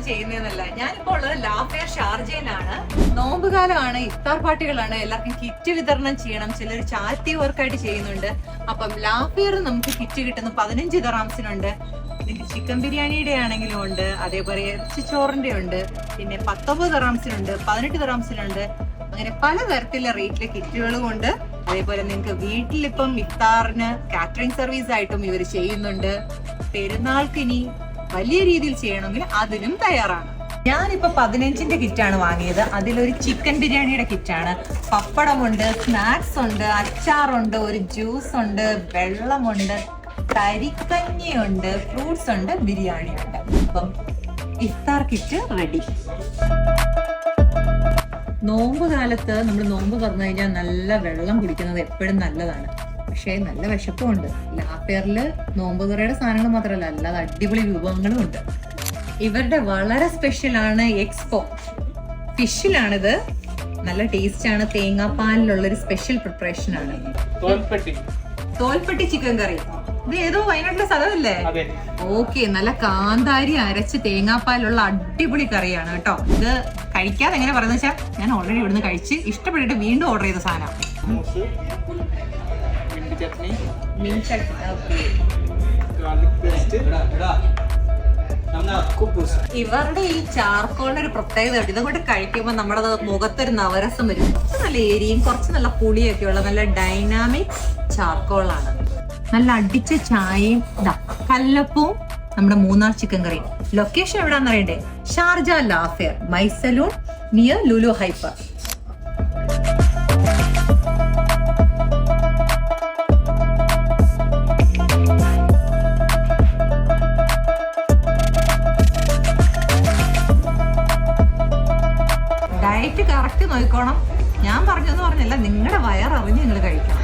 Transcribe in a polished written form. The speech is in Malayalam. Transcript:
ചെയ്യുന്നതെന്നല്ല, ഞാനിപ്പോ ഉള്ളത് ലാഫെയർ ഷാർജയിലാണ്. നോമ്പുകാലമാണ്, ഇഫ്താർ പാർട്ടികളാണ്, എല്ലാവർക്കും കിറ്റ് വിതരണം ചെയ്യണം. ചിലർ ചാരിറ്റി വർക്കായിട്ട് ചെയ്യുന്നുണ്ട്. അപ്പം ലാഫെയർ നമുക്ക് കിറ്റ് കിട്ടുന്ന 15 ദിർഹംസിനുണ്ട്. ഇതിന് ചിക്കൻ ബിരിയാണിയുടെ ആണെങ്കിലും ഉണ്ട്, അതേപോലെ ഇറച്ചിച്ചോറിന്റെ ഉണ്ട്, പിന്നെ 19 ദിർഹംസിനുണ്ട്, 18 ദിർഹംസിനുണ്ട്. അങ്ങനെ പലതരത്തിലുള്ള റേറ്റിലെ കിറ്റുകളും ഉണ്ട്. അതേപോലെ നിങ്ങൾക്ക് വീട്ടിലിപ്പം ഇഫ്താറിന് കാറ്ററിംഗ് സർവീസ് ആയിട്ടും ഇവർ ചെയ്യുന്നുണ്ട്. പെരുന്നാൾക്ക് ഇനി വലിയ രീതിയിൽ ചെയ്യണമെങ്കിൽ അതിനും തയ്യാറാണ്. ഞാനിപ്പോ 15ന്റെ കിറ്റാണ് വാങ്ങിയത്. അതിലൊരു ചിക്കൻ ബിരിയാണിയുടെ കിറ്റാണ്. പപ്പടമുണ്ട്, സ്നാക്സ് ഉണ്ട്, അച്ചാറുണ്ട്, ഒരു ജ്യൂസ് ഉണ്ട്, വെള്ളമുണ്ട്, കരിക്കഞ്ഞിയുണ്ട്, ഫ്രൂട്ട്സ് ഉണ്ട്, ബിരിയാണി ഉണ്ട്. അപ്പം ഇഫ്താർ കിറ്റ് റെഡി. നോമ്പ് കാലത്ത് നമ്മൾ നോമ്പ് തുറന്നു കഴിഞ്ഞാൽ നല്ല വെള്ളം കുടിക്കുന്നത് എപ്പോഴും നല്ലതാണ്. പക്ഷേ നല്ല വിശപ്പുമുണ്ട്. ലാഫെയറില് നോമ്പ് തുറയുടെ സാധനങ്ങൾ മാത്രമല്ല, അല്ലാതെ അടിപൊളി വിഭവങ്ങളും ഉണ്ട്. ഇവരുടെ വളരെ സ്പെഷ്യലാണ് എക്സ്പോ ഫിഷിലാണിത്. നല്ല ടേസ്റ്റ് ആണ്. തേങ്ങാപ്പാലിലുള്ളൊരു സ്പെഷ്യൽ പ്രിപ്പറേഷൻ ആണ്. തോൽപ്പെട്ടി ചിക്കൻ കറി. ഇത് ഏതോ വയനാട്ടിലെ സ്ഥലമല്ലേ? ഓക്കെ, നല്ല കാന്താരി അരച്ച് തേങ്ങാപ്പാലുള്ള അടിപൊളി കറിയാണ് കേട്ടോ. ഇത് കഴിക്കാതെ എങ്ങനെ പറയുന്നത് വെച്ചാൽ, ഞാൻ ഓൾറെഡി ഇവിടുന്ന് കഴിച്ച് ഇഷ്ടപ്പെട്ടിട്ട് വീണ്ടും ഓർഡർ ചെയ്ത സാധനം. ഇവരുടെ ഈ ചാർക്കോളിന്റെ ഒരു പ്രത്യേകത, ഇതുകൊണ്ട് കഴിക്കുമ്പോൾ നമ്മുടെ മുഖത്തൊരു നവരസം വരും. കുറച്ച് നല്ല എരിയും കുറച്ച് നല്ല പുളിയൊക്കെ ഉള്ള നല്ല ഡൈനാമിക് ചാർക്കോളാണ്. നല്ല അടിച്ച ചായയും കല്ലപ്പവും നമ്മുടെ മൂന്നാർ ചിക്കൻ കറിയും. ലൊക്കേഷൻ എവിടാന്ന് അറിയണ്ടേ? ഷാർജ ലാഫെയർ, my salon near Lulu hyper. Diet correct നോക്കണം. ഞാൻ പറഞ്ഞെന്ന് പറഞ്ഞല്ല, നിങ്ങളുടെ വയററിഞ്ഞ് നിങ്ങൾ കഴിക്കണം.